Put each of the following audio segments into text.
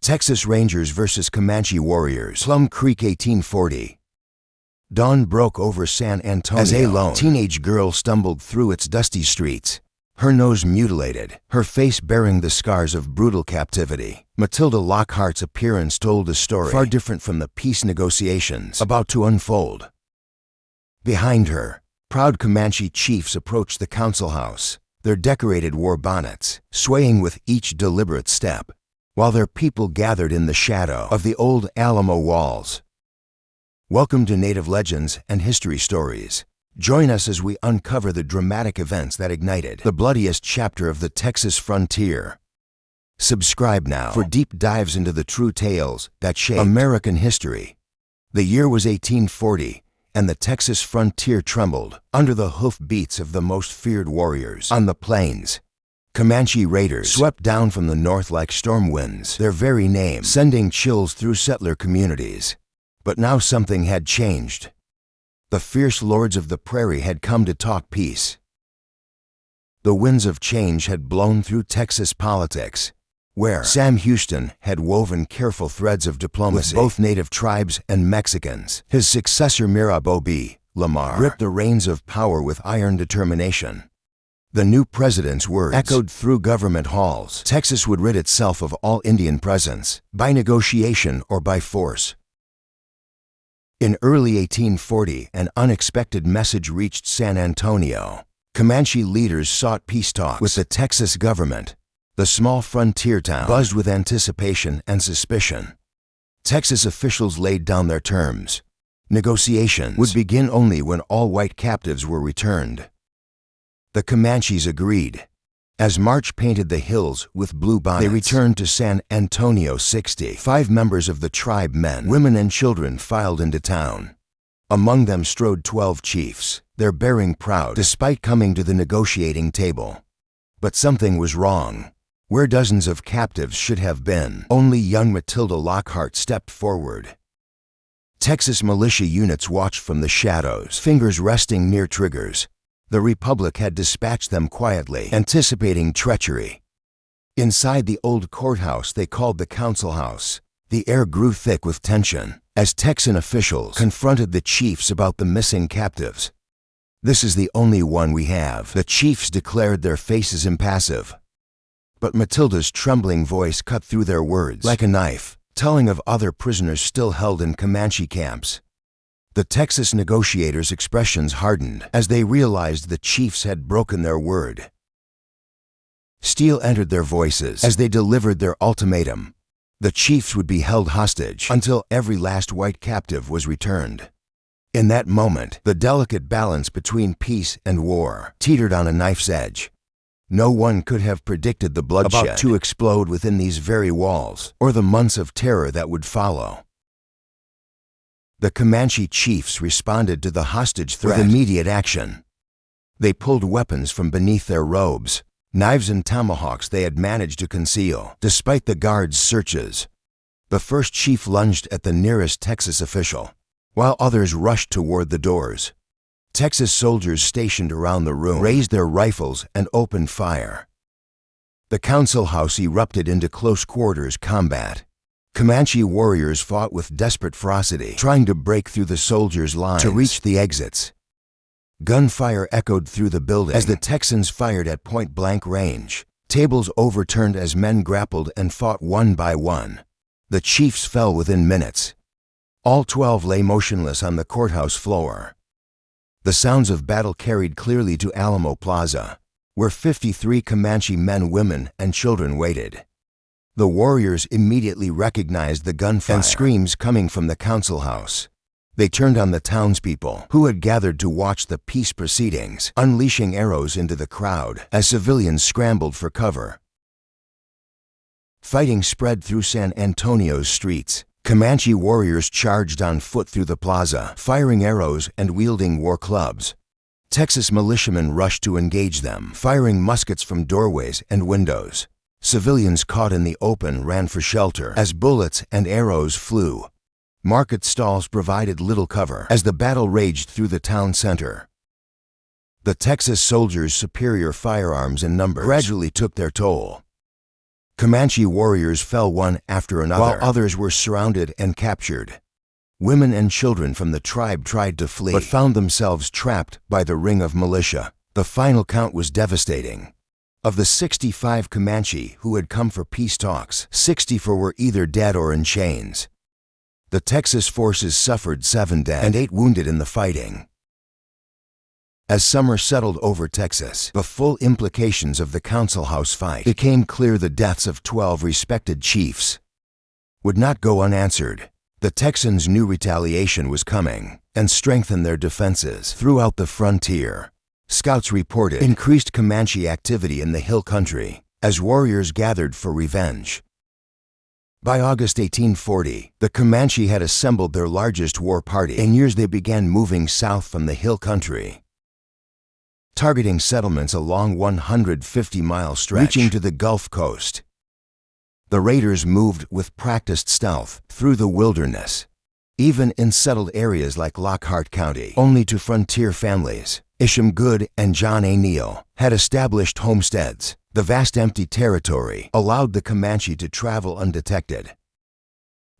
Texas Rangers vs. Comanche Warriors. Plum Creek, 1840. Dawn broke over San Antonio as a lone teenage girl stumbled through its dusty streets, her nose mutilated, her face bearing the scars of brutal captivity. Matilda Lockhart's appearance told a story far different from the peace negotiations about to unfold. Behind her, proud Comanche chiefs approached the council house, their decorated war bonnets swaying with each deliberate step, while their people gathered in the shadow of the old Alamo walls. Welcome to Native Legends and History Stories. Join us as we uncover the dramatic events that ignited the bloodiest chapter of the Texas frontier. Subscribe now for deep dives into the true tales that shaped American history. The year was 1840, and the Texas frontier trembled under the hoofbeats of the most feared warriors on the plains. Comanche raiders swept down from the north like storm winds, their very name sending chills through settler communities. But now something had changed. The fierce lords of the prairie had come to talk peace. The winds of change had blown through Texas politics, where Sam Houston had woven careful threads of diplomacy with both native tribes and Mexicans. His successor Mirabeau B. Lamar gripped the reins of power with iron determination. The new president's words echoed through government halls. Texas would rid itself of all Indian presence, by negotiation or by force. In early 1840, an unexpected message reached San Antonio. Comanche leaders sought peace talks with the Texas government. The small frontier town buzzed with anticipation and suspicion. Texas officials laid down their terms. Negotiations would begin only when all white captives were returned. The Comanches agreed. As March painted the hills with blue bonnets, they returned to San Antonio. 65 members of the tribe, men, women, and children, filed into town. Among them strode 12 chiefs, their bearing proud despite coming to the negotiating table. But something was wrong. Where dozens of captives should have been, only young Matilda Lockhart stepped forward. Texas militia units watched from the shadows, fingers resting near triggers. The Republic had dispatched them quietly, anticipating treachery. Inside the old courthouse they called the council house, the air grew thick with tension as Texan officials confronted the chiefs about the missing captives. "This is the only one we have," the chiefs declared, their faces impassive. But Matilda's trembling voice cut through their words like a knife, telling of other prisoners still held in Comanche camps. The Texas negotiators' expressions hardened as they realized the chiefs had broken their word. Steel entered their voices as they delivered their ultimatum. The chiefs would be held hostage until every last white captive was returned. In that moment, the delicate balance between peace and war teetered on a knife's edge. No one could have predicted the bloodshed about to explode within these very walls, or the months of terror that would follow. The Comanche chiefs responded to the hostage threat with immediate action. They pulled weapons from beneath their robes, knives and tomahawks they had managed to conceal, despite the guards' searches. The first chief lunged at the nearest Texas official, while others rushed toward the doors. Texas soldiers stationed around the room raised their rifles and opened fire. The council house erupted into close-quarters combat. Comanche warriors fought with desperate ferocity, trying to break through the soldiers' lines to reach the exits. Gunfire echoed through the building as the Texans fired at point-blank range. Tables overturned as men grappled and fought one by one. The chiefs fell within minutes. All 12 lay motionless on the courthouse floor. The sounds of battle carried clearly to Alamo Plaza, where 53 Comanche men, women, and children waited. The warriors immediately recognized the gunfire and screams coming from the council house. They turned on the townspeople, who had gathered to watch the peace proceedings, unleashing arrows into the crowd as civilians scrambled for cover. Fighting spread through San Antonio's streets. Comanche warriors charged on foot through the plaza, firing arrows and wielding war clubs. Texas militiamen rushed to engage them, firing muskets from doorways and windows. Civilians caught in the open ran for shelter as bullets and arrows flew. Market stalls provided little cover as the battle raged through the town center. The Texas soldiers' superior firearms and numbers gradually took their toll. Comanche warriors fell one after another, while others were surrounded and captured. Women and children from the tribe tried to flee, but found themselves trapped by the ring of militia. The final count was devastating. Of the 65 Comanche who had come for peace talks, 64 were either dead or in chains. The Texas forces suffered 7 dead and 8 wounded in the fighting. As summer settled over Texas, the full implications of the Council House fight became clear. The deaths of 12 respected chiefs would not go unanswered. The Texans knew retaliation was coming and strengthened their defenses throughout the frontier. Scouts reported increased Comanche activity in the hill country as warriors gathered for revenge. By August 1840, the Comanche had assembled their largest war party in years. They began moving south from the hill country, targeting settlements along 150-mile stretch reaching to the Gulf Coast. The raiders moved with practiced stealth through the wilderness, even in settled areas like Lockhart County. Only 2 frontier families, Isham Good and John A. Neal, had established homesteads. The vast empty territory allowed the Comanche to travel undetected.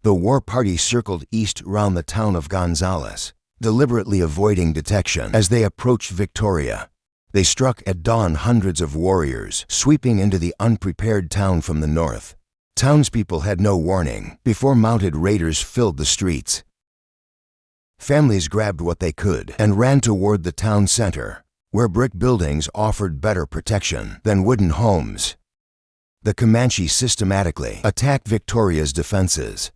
The war party circled east round the town of Gonzales, deliberately avoiding detection. As they approached Victoria, they struck at dawn hundreds of warriors, sweeping into the unprepared town from the north. Townspeople had no warning before mounted raiders filled the streets. Families grabbed what they could and ran toward the town center, where brick buildings offered better protection than wooden homes. The Comanche systematically attacked Victoria's defenses.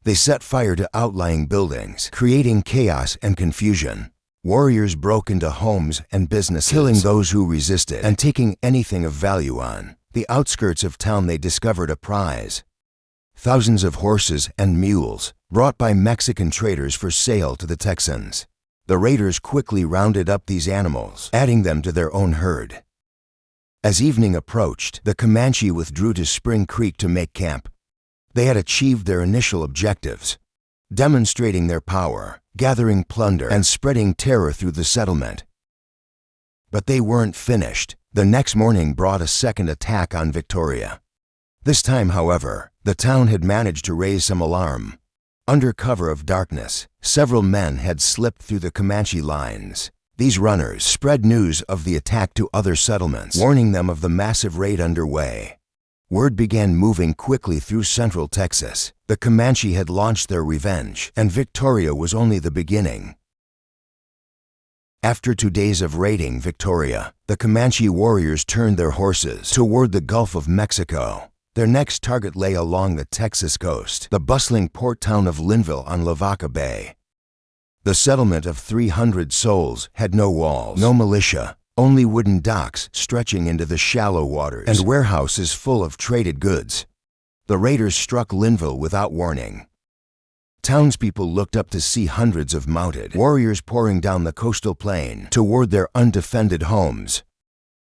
They set fire to outlying buildings, creating chaos and confusion. Warriors broke into homes and businesses, killing those who resisted and taking anything of value. On the outskirts of town, they discovered a prize: thousands of horses and mules brought by Mexican traders for sale to the Texans. The raiders quickly rounded up these animals, adding them to their own herd. As evening approached, the Comanche withdrew to Spring Creek to make camp. They had achieved their initial objectives, demonstrating their power, gathering plunder, and spreading terror through the settlement. But they weren't finished. The next morning brought a second attack on Victoria. This time, however, the town had managed to raise some alarm. Under cover of darkness, several men had slipped through the Comanche lines. These runners spread news of the attack to other settlements, warning them of the massive raid underway. Word began moving quickly through central Texas. The Comanche had launched their revenge, and Victoria was only the beginning. After 2 days of raiding Victoria, the Comanche warriors turned their horses toward the Gulf of Mexico. Their next target lay along the Texas coast, the bustling port town of Linville on Lavaca Bay. The settlement of 300 souls had no walls, no militia, only wooden docks stretching into the shallow waters, and warehouses full of traded goods. The raiders struck Linville without warning. Townspeople looked up to see hundreds of mounted warriors pouring down the coastal plain toward their undefended homes.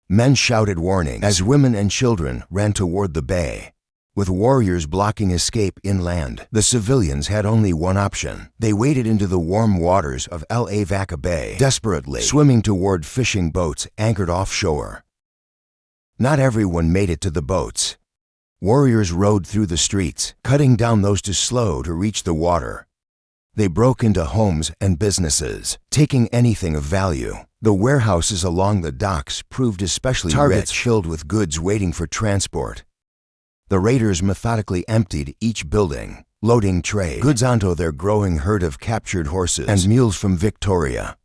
Men shouted warnings as women and children ran toward the bay. With warriors blocking escape inland, the civilians had only one option. They waded into the warm waters of Lavaca Bay, desperately swimming toward fishing boats anchored offshore. Not everyone made it to the boats. Warriors rode through the streets, cutting down those too slow to reach the water. They broke into homes and businesses, taking anything of value. The warehouses along the docks proved especially targets rich, filled with goods waiting for transport. The raiders methodically emptied each building, loading trade goods onto their growing herd of captured horses and mules from Victoria.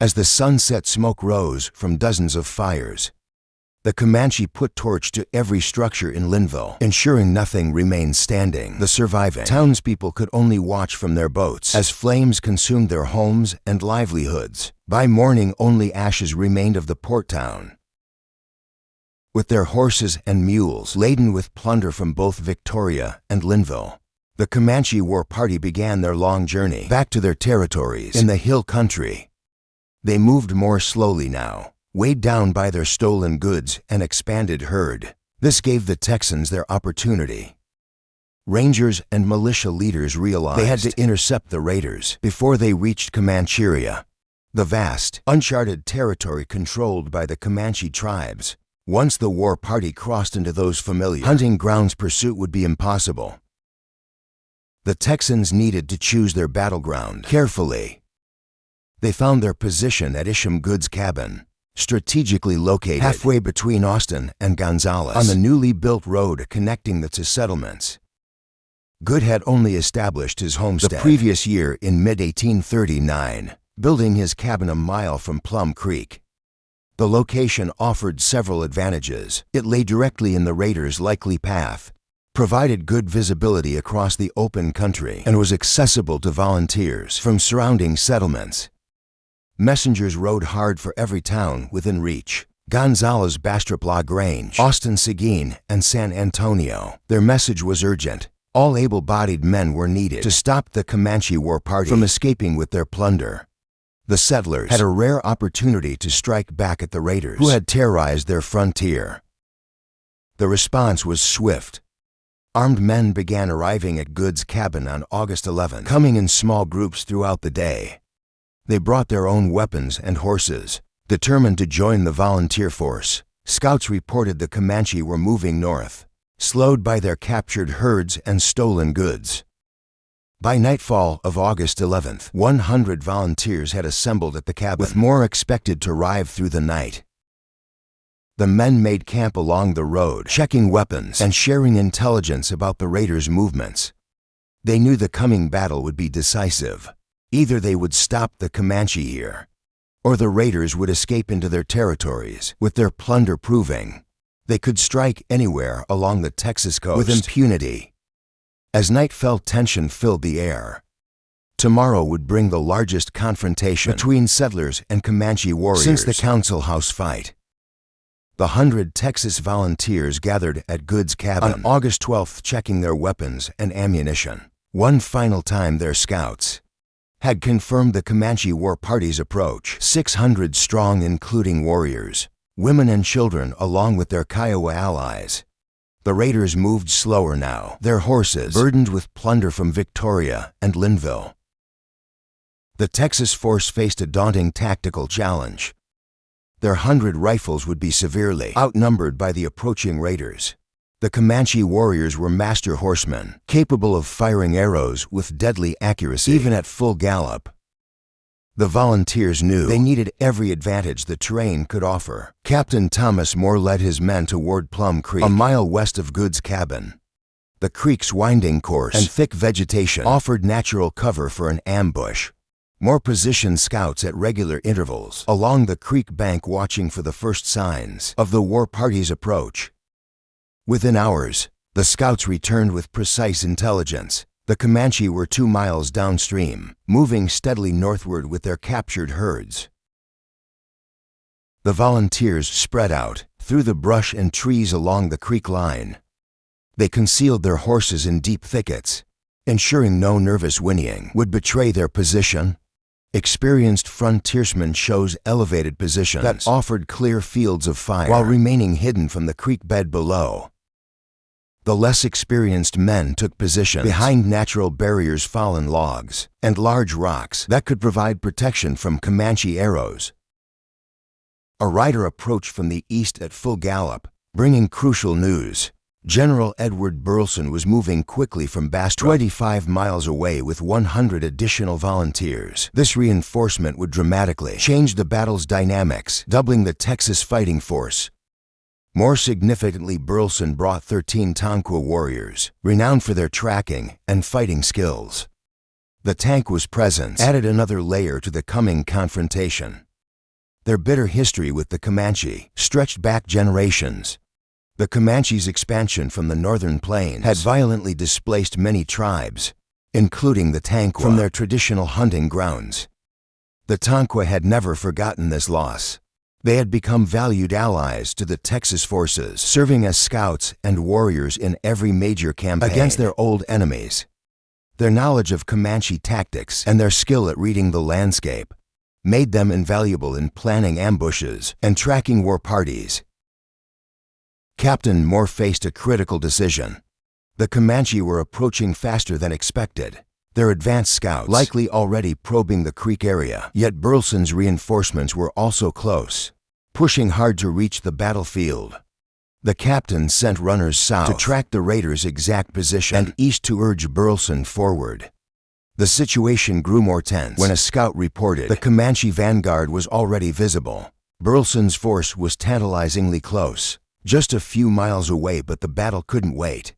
As the sunset smoke rose from dozens of fires, the Comanche put torch to every structure in Linville, ensuring nothing remained standing. The surviving townspeople could only watch from their boats as flames consumed their homes and livelihoods. By morning, only ashes remained of the port town. With their horses and mules laden with plunder from both Victoria and Linville, the Comanche war party began their long journey back to their territories in the hill country. They moved more slowly now, weighed down by their stolen goods and expanded herd. This gave the Texans their opportunity. Rangers and militia leaders realized they had to intercept the raiders before they reached Comancheria, the vast, uncharted territory controlled by the Comanche tribes. Once the war party crossed into those familiar hunting grounds, pursuit would be impossible. The Texans needed to choose their battleground carefully. They found their position at Isham Good's cabin, strategically located halfway between Austin and Gonzales on the newly built road connecting the two settlements. Good had only established his homestead the previous year in mid-1839, building his cabin a mile from Plum Creek. The location offered several advantages. It lay directly in the raiders' likely path, provided good visibility across the open country, and was accessible to volunteers from surrounding settlements. Messengers rode hard for every town within reach: Gonzales, Bastrop La Grange, Austin, Seguin, and San Antonio. Their message was urgent. All able-bodied men were needed to stop the Comanche war party from escaping with their plunder. The settlers had a rare opportunity to strike back at the raiders who had terrorized their frontier. The response was swift. Armed men began arriving at Good's cabin on August 11, coming in small groups throughout the day. They brought their own weapons and horses, determined to join the volunteer force. Scouts reported the Comanche were moving north, slowed by their captured herds and stolen goods. By nightfall of August 11th, 100 volunteers had assembled at the cabin, with more expected to arrive through the night. The men made camp along the road, checking weapons and sharing intelligence about the raiders' movements. They knew the coming battle would be decisive. Either they would stop the Comanche here, or the raiders would escape into their territories, with their plunder proving they could strike anywhere along the Texas coast with impunity. As night fell, tension filled the air. Tomorrow would bring the largest confrontation between settlers and Comanche warriors since the Council House fight. The 100 Texas volunteers gathered at Good's cabin on August 12th, checking their weapons and ammunition. One final time, their scouts had confirmed the Comanche war party's approach. 600 strong, including warriors, women and children, along with their Kiowa allies. The raiders moved slower now, their horses burdened with plunder from Victoria and Linville. The Texas force faced a daunting tactical challenge. Their 100 rifles would be severely outnumbered by the approaching raiders. The Comanche warriors were master horsemen, capable of firing arrows with deadly accuracy, even at full gallop. The volunteers knew they needed every advantage the terrain could offer. Captain Thomas Moore led his men toward Plum Creek, a mile west of Good's cabin. The creek's winding course and thick vegetation offered natural cover for an ambush. Moore positioned scouts at regular intervals along the creek bank, watching for the first signs of the war party's approach. Within hours, the scouts returned with precise intelligence. The Comanche were 2 miles downstream, moving steadily northward with their captured herds. The volunteers spread out through the brush and trees along the creek line. They concealed their horses in deep thickets, ensuring no nervous whinnying would betray their position. Experienced frontiersmen chose elevated positions that offered clear fields of fire while remaining hidden from the creek bed below. The less experienced men took positions behind natural barriers, fallen logs, and large rocks that could provide protection from Comanche arrows. A rider approached from the east at full gallop, bringing crucial news. General Edward Burleson was moving quickly from Bastrop, 25 miles away, with 100 additional volunteers. This reinforcement would dramatically change the battle's dynamics, doubling the Texas fighting force. More significantly, Burleson brought 13 Tonquá warriors, renowned for their tracking and fighting skills. The Tonquá's presence added another layer to the coming confrontation. Their bitter history with the Comanche stretched back generations. The Comanche's expansion from the northern plains had violently displaced many tribes, including the Tonquá, from their traditional hunting grounds. The Tonquá had never forgotten this loss. They had become valued allies to the Texas forces, serving as scouts and warriors in every major campaign against their old enemies. Their knowledge of Comanche tactics and their skill at reading the landscape made them invaluable in planning ambushes and tracking war parties. Captain Moore faced a critical decision. The Comanche were approaching faster than expected, their advanced scouts likely already probing the creek area. Yet Burleson's reinforcements were also close. pushing hard to reach the battlefield. The captain sent runners south to track the raiders' exact position and east to urge Burleson forward. The situation grew more tense when a scout reported the Comanche vanguard was already visible. Burleson's force was tantalizingly close, just a few miles away, but the battle couldn't wait.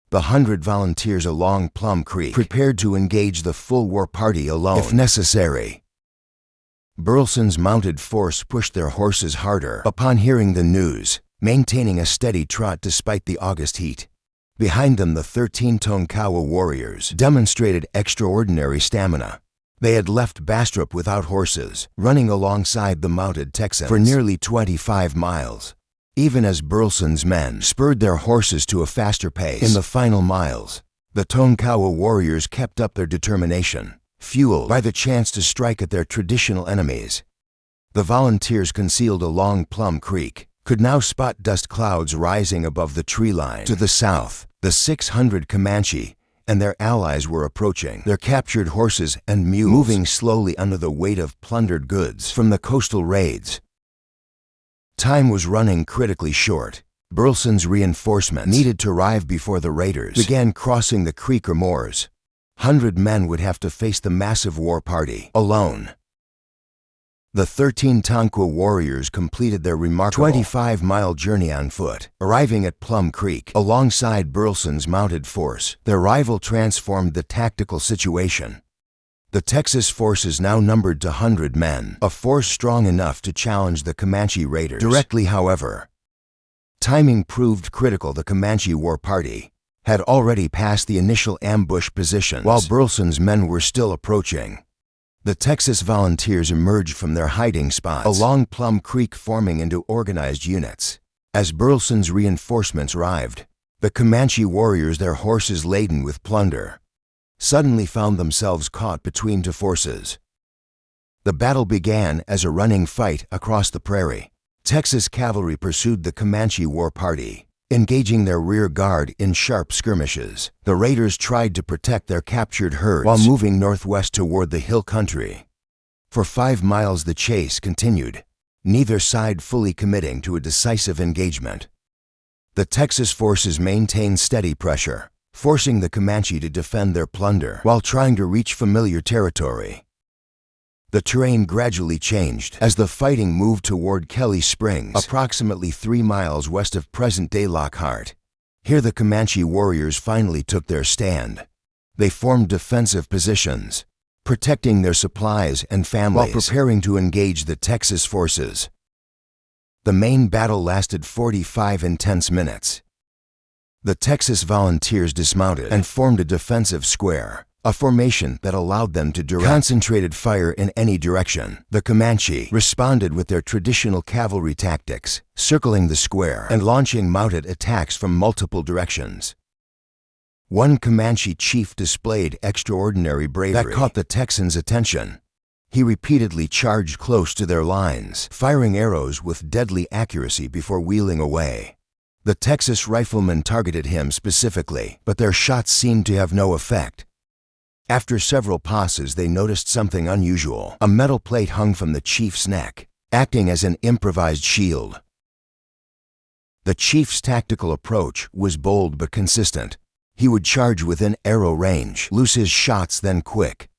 The 100 volunteers along Plum Creek prepared to engage the full war party alone if necessary. Burleson's mounted force pushed their horses harder upon hearing the news, maintaining a steady trot despite the August heat. Behind them, the 13 Tonkawa warriors demonstrated extraordinary stamina. They had left Bastrop without horses, running alongside the mounted Texans for nearly 25 miles. Even as Burleson's men spurred their horses to a faster pace in the final miles, the Tonkawa warriors kept up their determination, fueled by the chance to strike at their traditional enemies. The volunteers concealed along Plum Creek could now spot dust clouds rising above the tree line. To the south, the 600 Comanche and their allies were approaching, their captured horses and mules moving slowly under the weight of plundered goods from the coastal raids. Time was running critically short. Burleson's reinforcements needed to arrive before the raiders began crossing the creek or moors. 100 men would have to face the massive war party alone. The 13 Tonkawa warriors completed their remarkable 25-mile journey on foot, arriving at Plum Creek alongside Burleson's mounted force. Their arrival transformed the tactical situation. The Texas forces now numbered to 100 men, a force strong enough to challenge the Comanche raiders directly, however. Timing proved critical. The Comanche war party had already passed the initial ambush positions while Burleson's men were still approaching. The Texas volunteers emerged from their hiding spots along Plum Creek, forming into organized units. As Burleson's reinforcements arrived, the Comanche warriors, their horses laden with plunder, suddenly found themselves caught between two forces. The battle began as a running fight across the prairie. Texas cavalry pursued the Comanche war party, engaging their rear guard in sharp skirmishes. The raiders tried to protect their captured herds while moving northwest toward the hill country. For 5 miles the chase continued, neither side fully committing to a decisive engagement. The Texas forces maintained steady pressure, forcing the Comanche to defend their plunder while trying to reach familiar territory. The terrain gradually changed as the fighting moved toward Kelly Springs, approximately 3 miles west of present-day Lockhart. Here the Comanche warriors finally took their stand. They formed defensive positions, protecting their supplies and families while preparing to engage the Texas forces. The main battle lasted 45 intense minutes. The Texas volunteers dismounted and formed a defensive square, a formation that allowed them to direct concentrated fire in any direction. The Comanche responded with their traditional cavalry tactics, circling the square and launching mounted attacks from multiple directions. One Comanche chief displayed extraordinary bravery that caught the Texans' attention. He repeatedly charged close to their lines, firing arrows with deadly accuracy before wheeling away. The Texas riflemen targeted him specifically, but their shots seemed to have no effect. After several passes, they noticed something unusual. A metal plate hung from the chief's neck, acting as an improvised shield. The chief's tactical approach was bold but consistent. He would charge within arrow range, loose his shots, then quick,